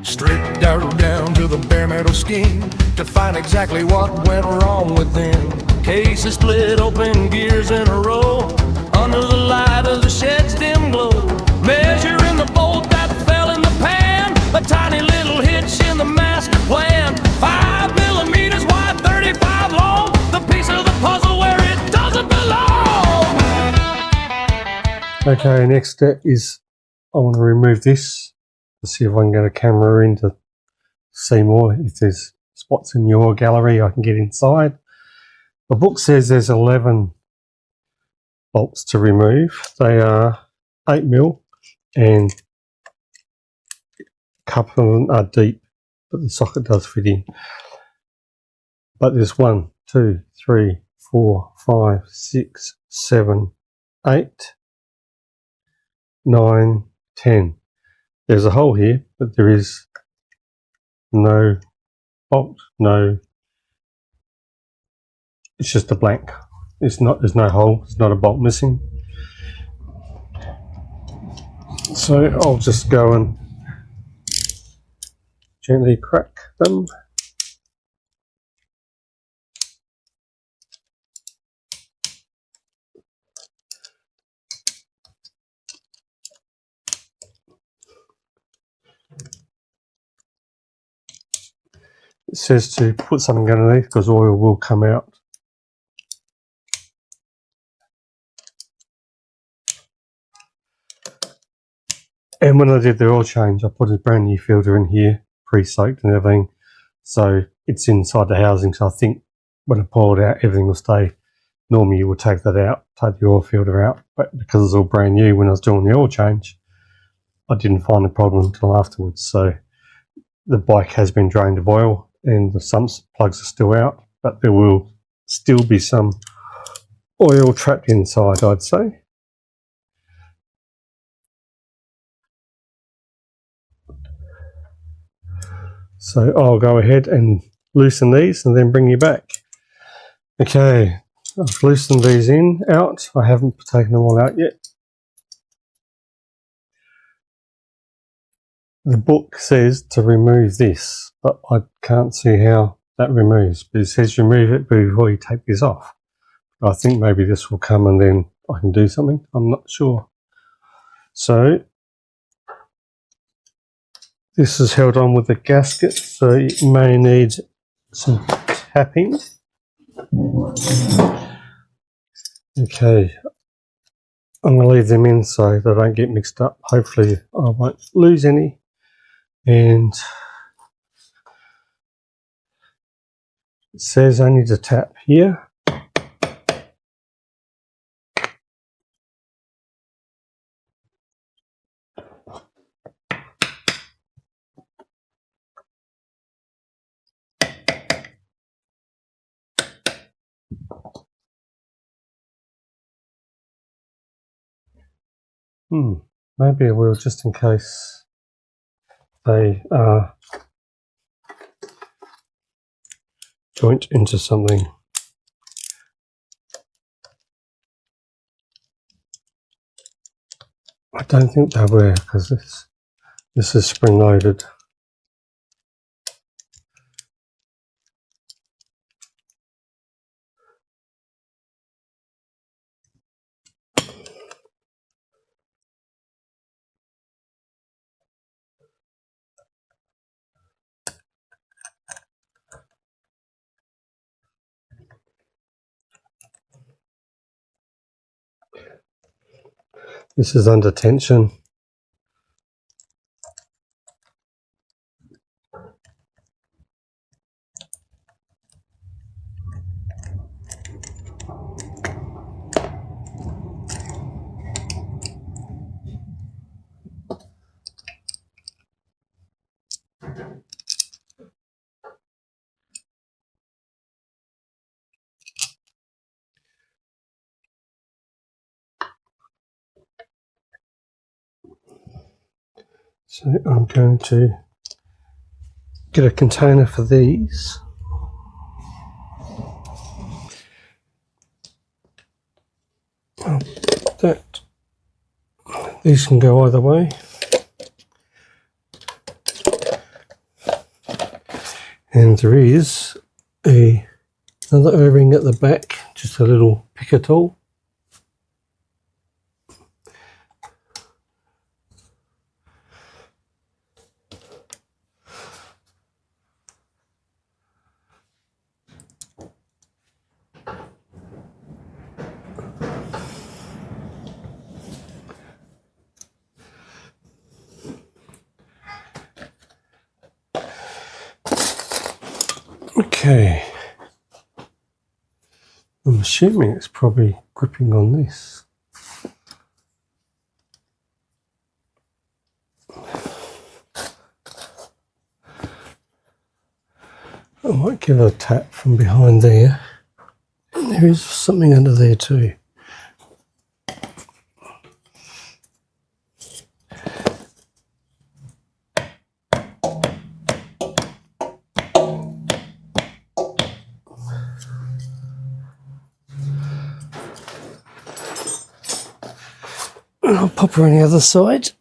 Stripped down to the bare metal skin to find exactly what went wrong with them. Cases split open, gears in a row, under the light of the shed's dim glow. Measuring the bolt that fell in the pan, a tiny little hitch in the master plan. 5 millimeters wide, 35 long, the piece of the puzzle where it doesn't belong. Okay, next step is I want to remove this to see if I can get a camera in to see more. If there's spots in your gallery I can get inside. The book says there's 11 bolts to remove. They are 8mm and a couple of them are deep, but the socket does fit in. But there's 1, 2, 3, 4, 5, 6, 7, 8, 9, 10. There's a hole here, but there is no bolt, it's just a blank. There's no hole, there's not a bolt missing. So I'll just go and gently crack them. It says to put something underneath because oil will come out. And when I did the oil change, I put a brand new filter in here, pre-soaked and everything. So it's inside the housing, so I think when I pull it out, everything will stay. Normally you would take that out, take the oil filter out, but because it's all brand new when I was doing the oil change, I didn't find the problem until afterwards. So the bike has been drained of oil and some plugs are still out, but there will still be some oil trapped inside, I'd say. So I'll go ahead and loosen these and then bring you back. Okay, I've loosened these out. I haven't taken them all out yet. The book says to remove this, but I can't see how that removes. But it says remove it before you take this off. I think maybe this will come and then I can do something. I'm not sure. So this is held on with a gasket, so it may need some tapping. Okay, I'm going to leave them in so they don't get mixed up. Hopefully I won't lose any. And it says I need to tap here. Maybe I will, just in case they are joint into something. I don't think they were, because this is spring loaded. This is under tension. So I'm going to get a container for these. These can go either way. And there is another O-ring at the back, just a little picker tool. Okay, I'm assuming it's probably gripping on this. I might give it a tap from behind there. And there is something under there too. And I'll pop her on the other side.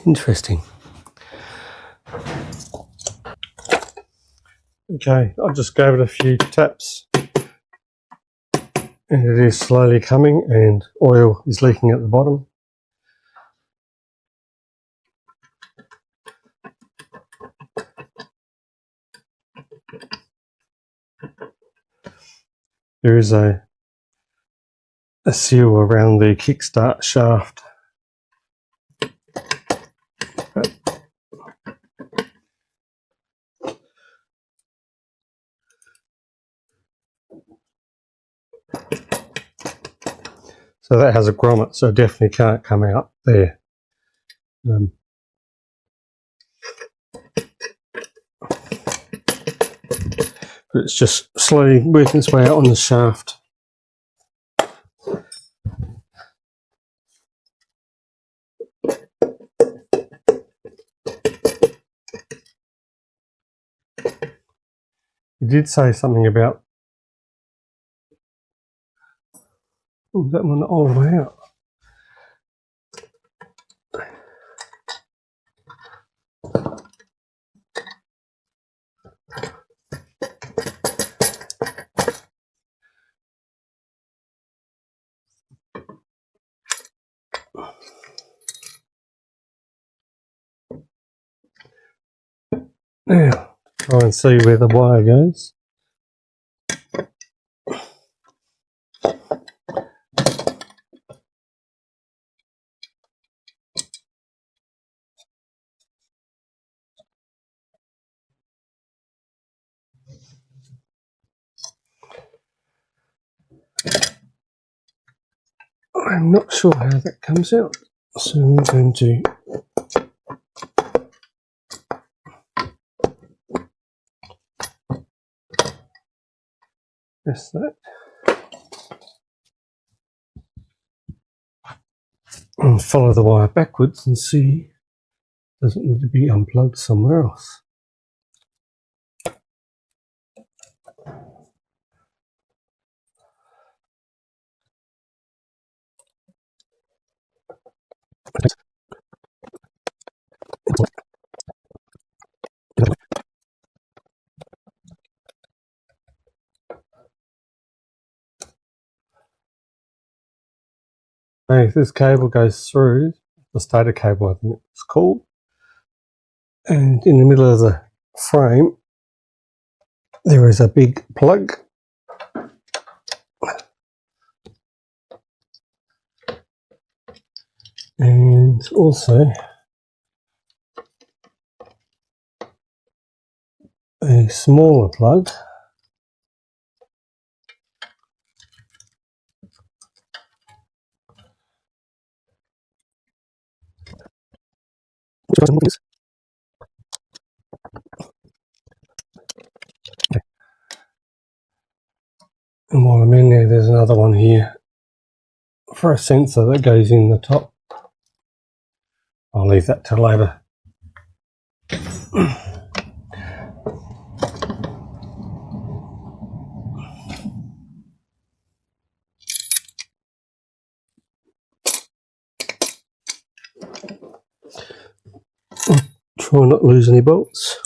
Interesting. Okay, I just gave it a few taps and it is slowly coming and oil is leaking at the bottom. There is a seal around the kickstart shaft. So that has a grommet, so it definitely can't come out there. But it's just slowly working its way out on the shaft. You did say something about that one all the way out. Now, try and see where the wire goes. I'm not sure how that comes out, so I'm going to press that and follow the wire backwards and see, does it need to be unplugged somewhere else? Now, if this cable goes through, the stator cable I think it's called, and in the middle of the frame there is a big plug. And also a smaller plug And while I'm in there, there's another one here for a sensor that goes in the top. I'll leave that till later. Try not to lose any bolts.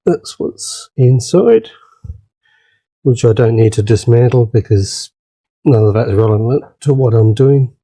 That's what's inside, which I don't need to dismantle because none of that is relevant to what I'm doing.